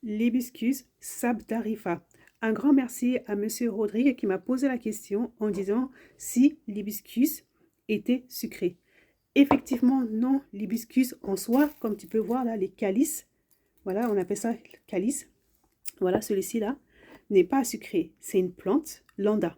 l'hibiscus sabdarifa. Un grand merci à Monsieur Rodrigue qui m'a posé la question en disant si l'hibiscus était sucré. Effectivement, non, l'hibiscus en soi, comme tu peux voir là, les calices, voilà, on appelle ça calice, voilà, celui-ci là, n'est pas sucré. C'est une plante lambda.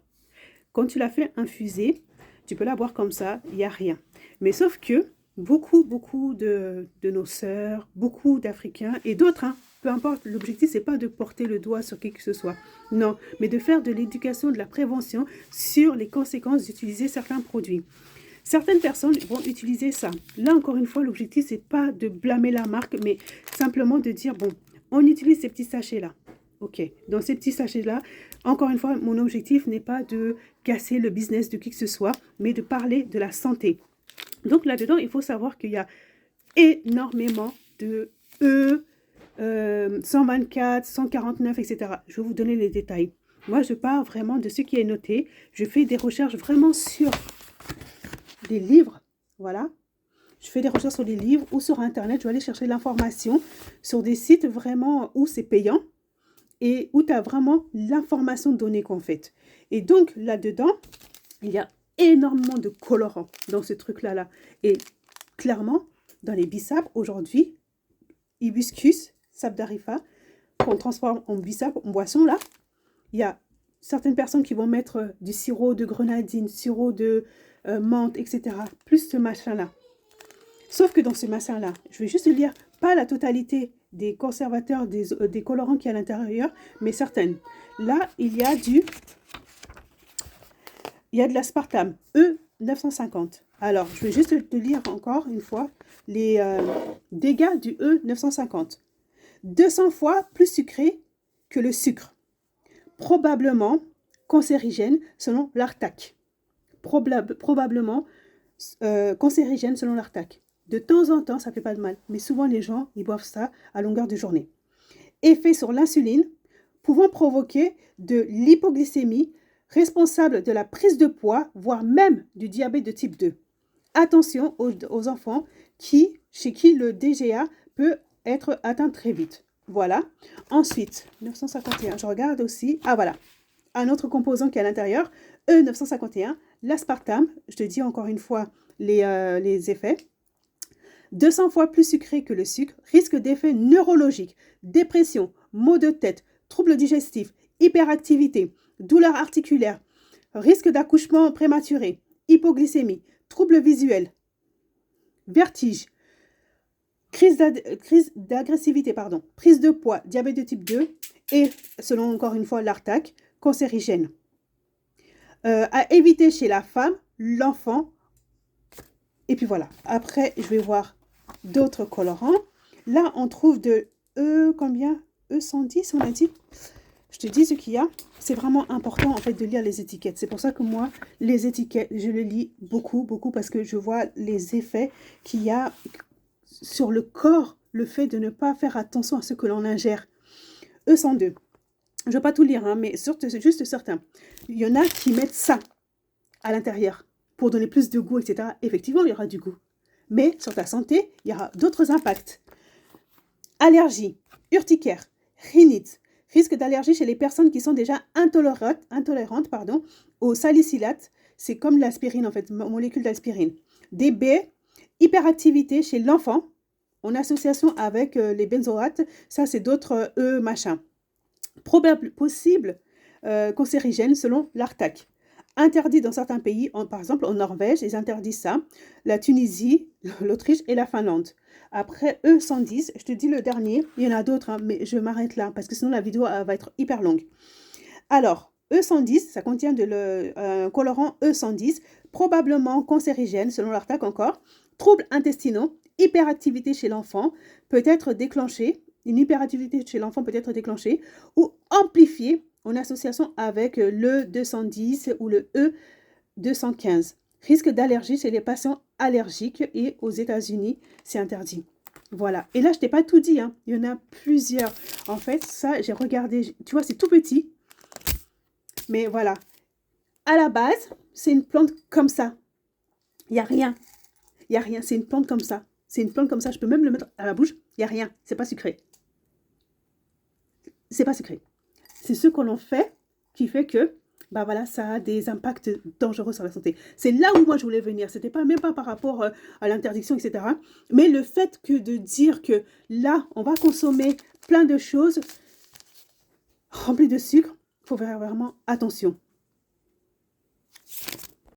Quand tu la fais infuser, tu peux la boire comme ça, il n'y a rien. Mais sauf que beaucoup de nos sœurs, beaucoup d'Africains et d'autres, hein, peu importe, l'objectif, c'est pas de porter le doigt sur qui que ce soit. Non, mais de faire de l'éducation, de la prévention sur les conséquences d'utiliser certains produits. Certaines personnes vont utiliser ça. Là, encore une fois, l'objectif, c'est pas de blâmer la marque, mais simplement de dire, bon, on utilise ces petits sachets-là. Ok, dans ces petits sachets-là, encore une fois, mon objectif n'est pas de casser le business de qui que ce soit, mais de parler de la santé. Donc là-dedans, il faut savoir qu'il y a énormément de 124, 149, etc. Je vais vous donner les détails. Moi, je pars vraiment de ce qui est noté. Je fais des recherches vraiment sur des livres. Voilà. Je fais des recherches sur des livres ou sur Internet. Je vais aller chercher l'information sur des sites vraiment où c'est payant et où tu as vraiment l'information donnée qu'on fait. Et donc, là-dedans, il y a énormément de colorants dans ce truc-là. Et clairement, dans les bissap, aujourd'hui, hibiscus, sabdarifa, qu'on transforme en bissap, en boisson, là, il y a certaines personnes qui vont mettre du sirop de grenadine, sirop de menthe, etc. Plus ce machin-là. Sauf que dans ce machin-là, je vais juste lire pas la totalité des conservateurs, des colorants qui y a à l'intérieur, mais certaines. Là, il y a de l'aspartame, E950. Alors, je vais juste te lire encore une fois les dégâts du E950. 200 fois plus sucré que le sucre. Probablement cancérigène selon l'ARTAC. Probablement cancérigène selon l'ARTAC. De temps en temps, ça ne fait pas de mal, mais souvent les gens, ils boivent ça à longueur de journée. Effet sur l'insuline, pouvant provoquer de l'hypoglycémie, responsable de la prise de poids, voire même du diabète de type 2. Attention aux enfants chez qui le DGA peut être atteint très vite. Voilà. Ensuite, 951, je regarde aussi. Ah voilà, un autre composant qui est à l'intérieur, E951, l'aspartame, je te dis encore une fois les effets. 200 fois plus sucré que le sucre, risque d'effets neurologiques, dépression, maux de tête, troubles digestifs, hyperactivité, douleurs articulaires, risque d'accouchement prématuré, hypoglycémie, troubles visuels, vertige, crise d'agressivité, prise de poids, diabète de type 2 et, selon encore une fois l'ARTAC, cancérigène. À éviter chez la femme, l'enfant. Et puis voilà. Après, je vais voir d'autres colorants. Là, on trouve de combien E110, on a dit. Je te dis ce qu'il y a. C'est vraiment important, en fait, de lire les étiquettes. C'est pour ça que moi, les étiquettes, je les lis beaucoup, parce que je vois les effets qu'il y a sur le corps, le fait de ne pas faire attention à ce que l'on ingère. E102. Je ne vais pas tout lire, hein, mais c'est juste certains. Il y en a qui mettent ça à l'intérieur pour donner plus de goût, etc. Effectivement, il y aura du goût. Mais sur ta santé, il y aura d'autres impacts. Allergie, urticaire, rhinite, risque d'allergie chez les personnes qui sont déjà intolérantes au salicylate. C'est comme l'aspirine, en fait, molécule d'aspirine. DB, hyperactivité chez l'enfant, en association avec les benzoates. Ça, c'est d'autres machin. Possible cancérigène selon l'ARTAC. Interdit dans certains pays, par exemple en Norvège, ils interdisent ça, la Tunisie, l'Autriche et la Finlande. Après E110, je te dis le dernier, il y en a d'autres, hein, mais je m'arrête là parce que sinon la vidéo va être hyper longue. Alors, E110, ça contient colorant E110, probablement cancérigène selon l'ARTAC encore, troubles intestinaux, hyperactivité chez l'enfant peut être déclenchée, une hyperactivité chez l'enfant peut être déclenchée ou amplifiée en association avec le 210 ou le E215. Risque d'allergie chez les patients allergiques et aux États-Unis, c'est interdit. Voilà. Et là, je t'ai pas tout dit, hein. Il y en a plusieurs. En fait, ça, j'ai regardé. Tu vois, c'est tout petit. Mais voilà. À la base, c'est une plante comme ça. Il n'y a rien. Il n'y a rien. C'est une plante comme ça. C'est une plante comme ça. Je peux même le mettre à la bouche. Il n'y a rien. C'est pas sucré. c'est pas sucré. C'est ce que l'on fait qui fait que bah voilà, ça a des impacts dangereux sur la santé. C'est là où moi je voulais venir. C'était pas même pas par rapport à l'interdiction, etc. Mais le fait que de dire que là, on va consommer plein de choses remplies de sucre, il faut faire vraiment attention.